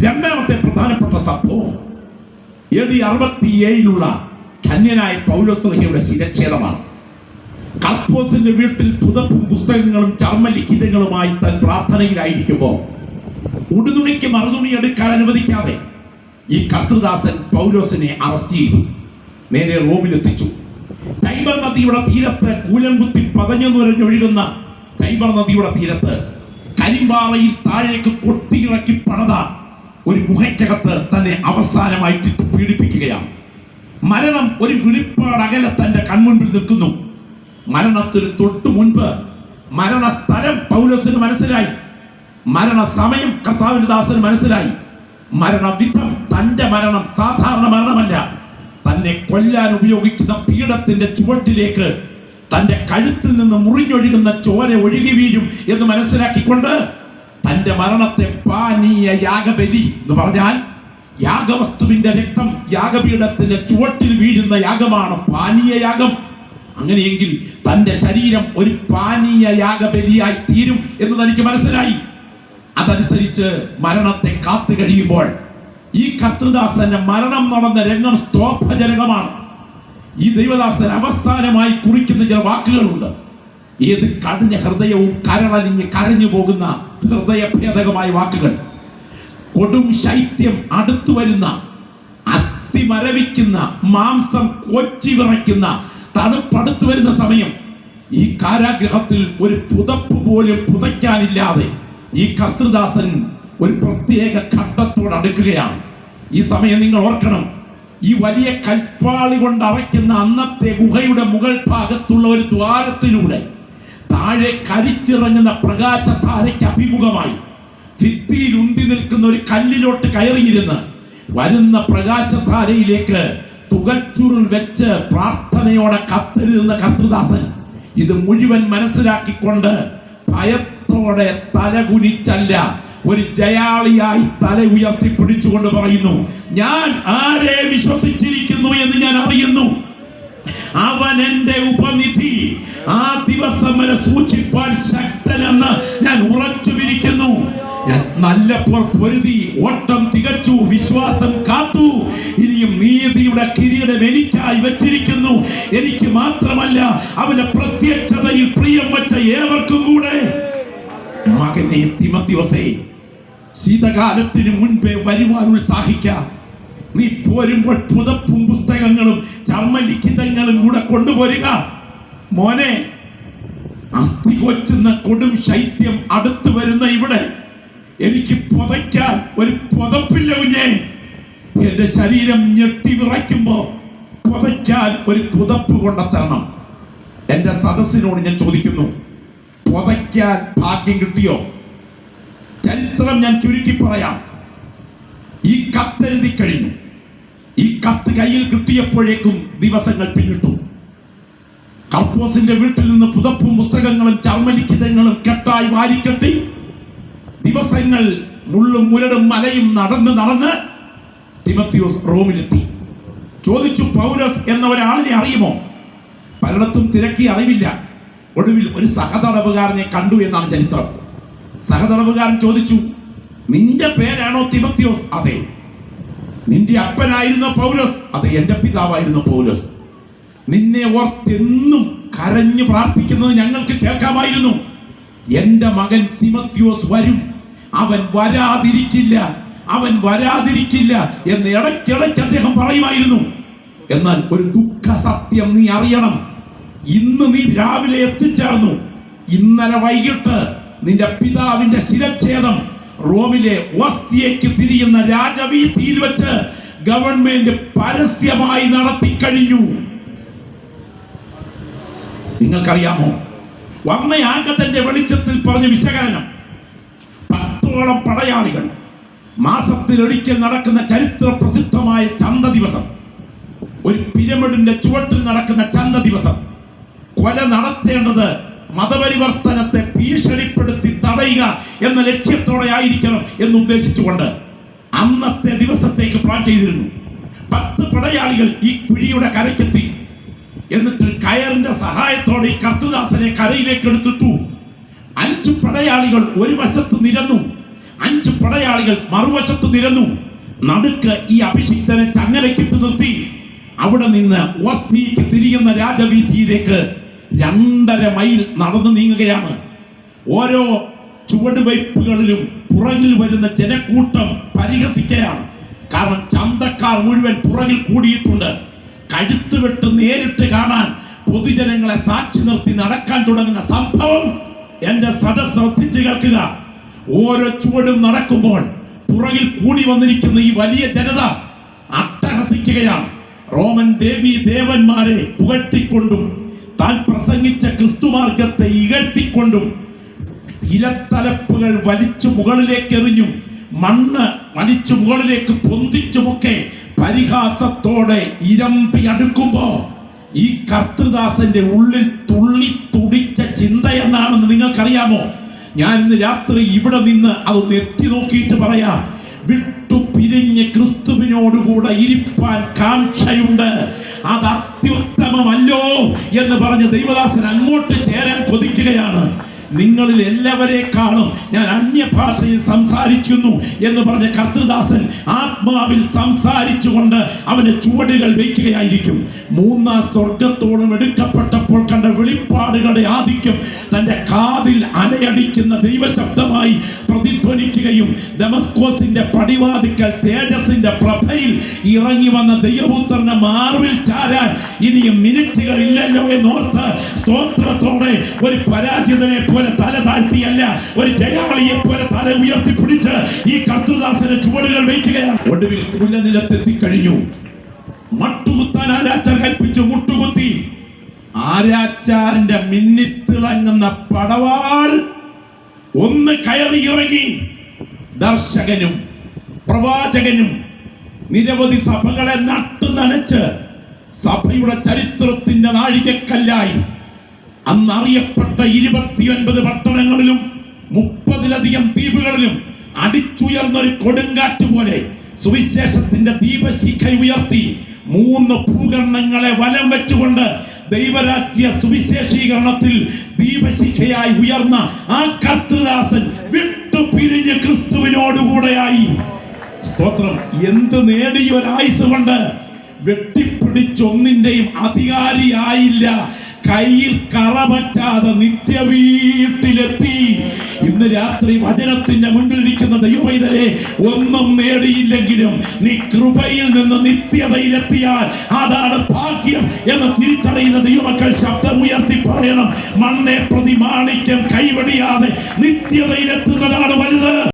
രണ്ടാമത്തെ പ്രധാനപ്പെട്ട സംഭവം AD 67 ധന്യനായ പൗലോസ്ലീഹയുടെ ശിരച്ഛേദമാണ്. കർപ്പോസിന്റെ വീട്ടിൽ പുതപ്പും പുസ്തകങ്ങളും ചർമ്മലിഖിതങ്ങളുമായി താൻ പ്രാർത്ഥനയിലായിരിക്കുമ്പോൾ ഉടുതുണിക്ക് മറുതുണി എടുക്കാൻ അനുവദിക്കാതെ ഈ കർത്തൃദാസൻ പൗലോസിനെ അറസ്റ്റ് ചെയ്തു, നേരെ റോമിലെത്തിച്ചു. ടൈബർ നദിയുടെ തീരത്ത് കൂലം കുത്തി പതഞ്ഞു നുരഞ്ഞൊഴുകുന്ന ടൈബർ നദിയുടെ തീരത്ത് കരിമ്പാറയിൽ താഴേക്ക് കൊത്തിയിറക്കി പണിത ഒരു ഗുഹയ്ക്കകത്ത് തന്നെ അവസാനമായിട്ട് പീഡിപ്പിക്കുകയാണ്. മരണം ഒരു വിളിപ്പാട് അകലെ തന്റെ കൺമുൻപിൽ നിൽക്കുന്നു. മരണത്തിന് തൊട്ടു മുൻപ് മരണസ്ഥലം പൗലോസിന് മനസ്സിലായി, മരണസമയം കർത്താവിന്റെ ദാസന് മനസ്സിലായി. മരണവിധം തന്റെ മരണം സാധാരണ മരണമല്ല, തന്നെ കൊല്ലാൻ ഉപയോഗിക്കുന്ന പീഠത്തിന്റെ ചുവട്ടിലേക്ക് തന്റെ കഴുത്തിൽ നിന്ന് മുറിഞ്ഞൊഴുകുന്ന ചോര ഒഴുകി വീഴും എന്ന് മനസ്സിലാക്കിക്കൊണ്ട് തന്റെ മരണത്തെ പാനീയ യാഗബലി എന്ന് പറഞ്ഞാൽ യാഗവസ്തുവിന്റെ രക്തം യാഗപീഠത്തിന്റെ ചുവട്ടിൽ വീഴുന്ന യാഗമാണ് പാനീയ യാഗം. അങ്ങനെയെങ്കിൽ തന്റെ ശരീരം ഒരു പാനീയ യാഗബലിയായി തീരും എന്ന് തനിക്ക് മനസ്സിലായി. അതനുസരിച്ച് മരണത്തെ കാത്തു കഴിയുമ്പോൾ ഈ കർത്തൃദാസന്റെ മരണം നടന്ന രംഗം സ്തോത്രജനകമാണ്. ഈ ദൈവദാസൻ അവസാനമായി കുറിക്കുന്ന ചില വാക്കുകളുണ്ട്. ഏത് കഠിന ഹൃദയവും കരളലിഞ്ഞ് കരഞ്ഞു പോകുന്ന ഹൃദയഭേദകമായ വാക്കുകൾ. കൊടും ശൈത്യം അടുത്തു വരുന്ന, അസ്ഥി മരവിക്കുന്ന, മാംസം കൊച്ചി വിറയ്ക്കുന്ന തണുപ്പടുത്തു വരുന്ന സമയം ഈ കാരാഗ്രഹത്തിൽ ഒരു പുതപ്പ് പോലും പുതയ്ക്കാനില്ലാതെ ഈ കർത്തൃദാസൻ ഒരു പ്രത്യേക ഘട്ടത്തോട് അടുക്കുകയാണ്. ഈ സമയം നിങ്ങൾ ഓർക്കണം, ഈ വലിയ കൽപ്പാളി കൊണ്ട് അറയ്ക്കുന്ന അന്നത്തെ ഗുഹയുടെ മുകൾ ഭാഗത്തുള്ള ഒരു ദ്വാരത്തിലൂടെ താഴെ കരിച്ചിറങ്ങുന്ന പ്രകാശധാരയ്ക്ക് അഭിമുഖമായി ഭിത്തിയിൽ ഉന്തി നിൽക്കുന്ന ഒരു കല്ലിലോട്ട് കയറിയിരുന്ന് വരുന്ന പ്രകാശധാരയിലേക്ക് തുകച്ചുരുൾ വെച്ച് പ്രാർത്ഥനയോടെ കത്തെഴുതുന്ന കർത്തൃദാസൻ ഇത് മുഴുവൻ മനസ്സിലാക്കിക്കൊണ്ട് ഭയത്തോടെ തലകുനിച്ചല്ല, ഒരു ജയാളിയായി തല ഉയർത്തി പിടിച്ചുകൊണ്ട് പറയുന്നു, ഞാൻ ആരെ വിശ്വസിച്ചിരിക്കുന്നു എന്ന് ഞാൻ അറിയുന്നു. അവൻ എന്റെ ഉപനിധി, ആ ദിവസം വരെ സൂക്ഷിപ്പാൻ ശക്തനെന്ന് ഞാൻ ഉറച്ചുമിരിക്കുന്നു. ഞാൻ നല്ലപ്പോൾ പൊരുതി ഓട്ടം തികച്ചു, വിശ്വാസം കാത്തു. ഇനിയും നീതിയുടെ കിരീടം എനിക്കായി വെച്ചിരിക്കുന്നു. എനിക്ക് മാത്രമല്ല, അവന്റെ പ്രത്യക്ഷതയിൽ പ്രിയം വെച്ച ഏവർക്കും കൂടെ. മകനെ തിമോത്തിയോസേ, ശീതകാലത്തിന് മുൻപേ വരുവാൻ ഉത്സാഹിക്കാം. നീ പോരുമ്പോൾ പുതപ്പും പുസ്തകങ്ങളും ചർമ്മലിഖിതങ്ങളും കൂടെ കൊണ്ടുപോരുക. മോനെ, അസ്ഥി കൊച്ചുന്ന കൊടും ശൈത്യം അടുത്തു വരുന്ന ഇവിടെ എനിക്ക് പുതയ്ക്കാൻ ഒരു പുതപ്പില്ല കുഞ്ഞേ. എന്റെ ശരീരം ഞെട്ടി വിറയ്ക്കുമ്പോ പുതയ്ക്കാൻ ഒരു പുതപ്പ് കൊണ്ടെത്തരണം. എന്റെ സദസ്സിനോട് ഞാൻ ചോദിക്കുന്നു, പുതയ്ക്കാൻ ഭാഗ്യം കിട്ടിയോ? ചരിത്രം ഞാൻ ചുരുക്കി പറയാം. ഈ കത്തെഴുതി കഴിഞ്ഞു. ഈ കത്ത് കയ്യിൽ കിട്ടിയപ്പോഴേക്കും ദിവസങ്ങൾ പിന്നിട്ടു. കർപ്പോസിന്റെ വീട്ടിൽ നിന്ന് പുതപ്പും പുസ്തകങ്ങളും ചർമ്മലിഖിതങ്ങളും കെട്ടായി വാരിക്കെട്ടി ദിവസങ്ങൾ മുള്ളും മുരടും മലയും നടന്ന് തിമോത്തിയോസ് റോമിലെത്തി. ചോദിച്ചു, പൗലോസ് എന്ന ഒരാളിനെ അറിയുമോ? പലയിടത്തും തിരക്കി അറിവില്ല. ഒടുവിൽ ഒരു സഹതടവുകാരനെ കണ്ടു എന്നാണ് ചരിത്രം. സഹതടവുകാരൻ ചോദിച്ചു, നിന്റെ പേരാണോ തിമോത്തിയോസ്? അതെ. നിന്റെ അപ്പനായിരുന്ന പൗലോസ്? അതെ, എന്റെ പിതാവായിരുന്നു പൗലോസ്. നിന്നെ ഓർത്തെന്നും കരഞ്ഞു പ്രാർത്ഥിക്കുന്നത് ഞങ്ങൾക്ക് കേൾക്കാമായിരുന്നു. എന്റെ മകൻ തിമോത്തിയോസ് വരും, അവൻ വരാതിരിക്കില്ല, അവൻ വരാതിരിക്കില്ല എന്ന് ഇടയ്ക്കിടയ്ക്ക് അദ്ദേഹം പറയുമായിരുന്നു. എന്നാൽ ഒരു ദുഃഖ സത്യം നീ അറിയണം. ഇന്ന് നീ രാവിലെ എത്തിച്ചേർന്നു. ഇന്നലെ വൈകിട്ട് നിന്റെ പിതാവിന്റെ ശിരച്ഛേദം റോമിലെ ഓസ്തിയയ്ക്ക് തിരിയുന്ന രാജവീഥിയിൽ വെച്ച് ഗവൺമെന്റ് പരസ്യമായി നടത്തിക്കഴിഞ്ഞു. നിങ്ങൾക്കറിയാമോ, വർണ്ണയാഗത്തിന്റെ വെളിച്ചത്തിൽ പറഞ്ഞ വിശകലനം 10ഓളം പടയാളികൾ മാസത്തിലൊരിക്കൽ നടക്കുന്ന ചരിത്ര പ്രസിദ്ധമായ ചന്ത ദിവസം, ഒരു പിരമിഡിന്റെ ചുവട്ടിൽ നടക്കുന്ന ചന്ത ദിവസം, കൊല നടത്തേണ്ടത് മതപരിവർത്തനത്തെ ഭീഷണിപ്പെടുത്തി തടയുക എന്ന ലക്ഷ്യത്തോടെ ആയിരിക്കണം എന്ന് ഉദ്ദേശിച്ചുകൊണ്ട് അന്നത്തെ ദിവസത്തേക്ക് പ്ലാൻ ചെയ്തിരുന്നു. 10 പടയാളികൾ ഈ കുഴിയുടെ കരയ്ക്കെത്തി. എന്നിട്ട് കയറിന്റെ സഹായത്തോടെ ഈ കർത്തൃദാസനെ കരയിലേക്ക് എടുത്തിട്ടു. 5 പടയാളികൾ ഒരു വശത്ത് നിരന്നു. 5 പടയാളികൾ മറുവശത്ത് നിരന്നു. നടുക്ക് ഈ അഭിഷിക്തനെ ചങ്ങലക്കിട്ട് നിർത്തി. അവിടെ നിന്ന് ഓസ്തിക്ക് തിരിയുന്ന രാജവീതിയിലേക്ക് 2.5 മൈൽ നടന്നു നീങ്ങുകയാണ്. ഓരോ ചുവടുവയ്പ്പുകളിലും പുറകിൽ വരുന്ന ജനക്കൂട്ടം പരിഹസിക്കുകയാണ്. കാരണം ചന്തക്കാർ മുഴുവൻ പുറകിൽ കൂടിയിട്ടുണ്ട്. കഴുത്തുകെട്ട് നേരിട്ട് കാണാൻ പൊതുജനങ്ങളെ സാക്ഷി നിർത്തി നടക്കാൻ തുടങ്ങുന്ന സംഭവം എന്റെ സദസ്സ് ശ്രദ്ധിച്ച് കേൾക്കുക. ഓരോ ചുവടും നടക്കുമ്പോൾ പുറകിൽ കൂടി വന്നിരിക്കുന്ന ഈ വലിയ ജനത അട്ടഹസിക്കുകയാണ്. റോമൻ ദേവന്മാരെ പുകഴ്ത്തിക്കൊണ്ടും താൻ പ്രസംഗിച്ച ക്രിസ്തുമാർഗത്തെ ഇകഴ്ത്തിക്കൊണ്ടും ഇലത്തലപ്പുകൾ വലിച്ചു മുകളിലേക്ക് എറിഞ്ഞും മണ്ണ് വലിച്ചു മുകളിലേക്ക് പൊന്തിച്ചുമൊക്കെ പരിഹാസത്തോടെ ഇരമ്പി അടുക്കുമ്പോ ഈ കർത്തൃദാസന്റെ ഉള്ളിൽ തുള്ളി തുടിച്ച ചിന്ത എന്നാണെന്ന് നിങ്ങൾക്കറിയാമോ? ഞാൻ ഇന്ന് രാത്രി ഇവിടെ നിന്ന് അതൊന്ന് എത്തി നോക്കിയിട്ട് പറയാം. വിട്ടു പിരിഞ്ഞ് ക്രിസ്തുവിനോടുകൂടെ ഇരിപ്പാൻ കാംക്ഷയുണ്ട്, അത് അത്യുത്തമമല്ലോ എന്ന് പറഞ്ഞ് ദൈവദാസൻ അങ്ങോട്ട് ചേരാൻ കൊതിക്കുകയാണ്. നിങ്ങളിൽ എല്ലാവരെക്കാളും ഞാൻ അന്യഭാഷയിൽ സംസാരിക്കുന്നു എന്ന് പറഞ്ഞ കർത്തൃദാസൻ ആത്മാവിൽ സംസാരിച്ചുകൊണ്ട് അവന്റെ ചുവടുകൾ വയ്ക്കുകയായിരിക്കും. 3 സ്വർഗത്തോളം എടുക്കപ്പെട്ടപ്പോൾ കണ്ട വെളിപ്പാടുകളുടെ ആധിക്യം തന്റെ കാതിൽ അലയടിക്കുന്ന ദൈവശബ്ദമായി പ്രതിധ്വനിക്കുകയും ദമസ്കോസിന്റെ പടിവാതിക്കൽ തേജസ്സിന്റെ പ്രഭയിൽ ഇറങ്ങി വന്ന ദൈവപുത്രന്റെ മാർവിൽ ചാരാൻ ഇനിയും മിനിറ്റുകൾ ഇല്ലല്ലോ എന്നോർത്ത് സ്തോത്രത്തോടെ ഒരു പരാജിതനെ തല താഴ്ത്തിയല്ല, ഒരു ജയാളിയെ പോലെ തല ഉയർത്തിപ്പിടിച്ച് ഈ കർത്തൃദാസന്റെ ചുവടുകൾ വയ്ക്കുകയാണ്. ഒടുവിൽ കുലനിലത്തെത്തിക്കഴിഞ്ഞു. മട്ടുകുത്താൻ ആരാച്ചാർ കൽപ്പിച്ചു. മുട്ടുകുത്തി. ആരാച്ചാറിന്റെ മിന്നിത്തിളങ്ങുന്ന പടവാൾ ഒന്ന് കയറി ഇറങ്ങി. ദർശകനും പ്രവാചകനും നിരവധി സഭകളെ നട്ടു നനച്ച് സഭയുടെ ചരിത്രത്തിന്റെ നാഴികക്കല്ലായി അന്നറിയപ്പെട്ട 29 പട്ടണങ്ങളിലും 30-ലധികം ദ്വീപുകളിലും അടിച്ചുയർന്നൊരു കൊടുങ്കാറ്റ് പോലെ സുവിശേഷത്തിന്റെ ദീപശിഖ ഉയർത്തി 3 ഭൂഖണ്ഡങ്ങളെ വലം വെച്ചുകൊണ്ട് ദൈവരാജ്യ സുവിശേഷീകരണത്തിൽ ദീപശിഖയായി ഉയർന്ന ആ കർത്തൃദാസൻ വിട്ടു പിരിഞ്ഞ് ക്രിസ്തുവിനോടുകൂടെയായി. സ്തോത്രം. എന്ത് നേടിയ ഒരായുസ് കൊണ്ട് വെട്ടിപ്പിടിച്ചൊന്നിന്റെയും അധികാരിയായില്ല. കയ്യിൽ കറപറ്റാതെ നിത്യവീട്ടിലെത്തി. ഇന്ന് രാത്രി വചനത്തിന്റെ മുൻപിൽ ഇരിക്കുന്ന ദൈവമൈതലേ, ഒന്നും നേടിയില്ലെങ്കിലും നീ കൃപയിൽ നിന്ന് നിത്യതയിലെത്തിയാൽ അതാണ് ഭാഗ്യം എന്ന് തിരിച്ചറിയുന്ന ദൈവമക്കൾ ശബ്ദം ഉയർത്തി പറയണം. മണ്ണെ പ്രതി മാണിക്യം കൈവടിയാതെ നിത്യതയിലെത്തുന്നതാണ് വലുത്.